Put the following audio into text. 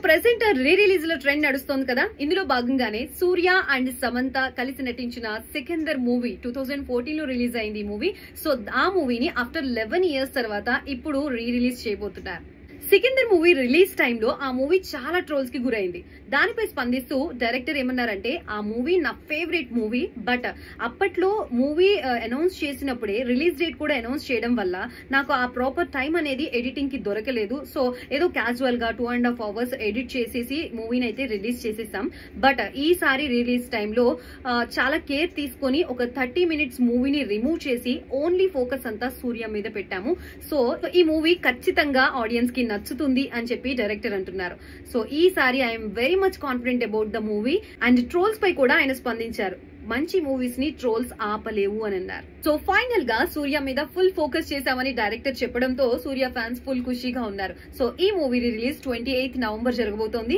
Present re release లో trend నడుస్తోంది కదా. ఇందులో భాగంగానే సూర్య అండ్ సమంత కలిసి నటించిన సికిందర్ మూవీ 2014 లో రిలీజ్ అయింది ఈ మూవీ. సో ఆ మూవీని ఆఫ్టర్ 11 ఇయర్స్ తర్వాత ఇప్పుడు రీ రిలీజ్ చేయబోతున్నారు. సికిందర్ మూవీ రిలీజ్ టైంలో ఆ మూవీ చాలా ట్రోల్స్ కి గురైంది. దానిపై స్పందిస్తూ డైరెక్టర్ ఏమన్నారంటే, ఆ మూవీ నా ఫేవరెట్ మూవీ, బట్ అప్పట్లో మూవీ అనౌన్స్ చేసినప్పుడే రిలీజ్ డేట్ కూడా అనౌన్స్ చేయడం వల్ల నాకు ఆ ప్రాపర్ టైం అనేది ఎడిటింగ్ కి దొరకలేదు. సో ఏదో క్యాజువల్ గా 2.5 hours ఎడిట్ చేసేసి మూవీని అయితే రిలీజ్ చేసేసాం. బట్ ఈసారి రిలీజ్ టైంలో చాలా కేర్ తీసుకొని ఒక 30 minutes మూవీని రిమూవ్ చేసి ఓన్లీ ఫోకస్ అంతా సూర్య మీద పెట్టాము. సో ఈ మూవీ ఖచ్చితంగా ఆడియన్స్ కి నచ్చుతుంది అని చెప్పి డైరెక్టర్ అంటున్నారు. సో ఈసారి I'm very much confident about the movie and trolls పై కూడా ఆయన స్పందించారు. మంచి మూవీస్ ని ట్రోల్స్ ఆపలేవు అని అన్నారు. సో ఫైనల్ గా సూర్య మీద ఫుల్ ఫోకస్ చేశామని డైరెక్టర్ చెప్పడంతో సూర్య ఫ్యాన్స్ ఫుల్ ఖుషీగా ఉన్నారు. సో ఈ మూవీ రిలీజ్ 28 November జరగబోతోంది.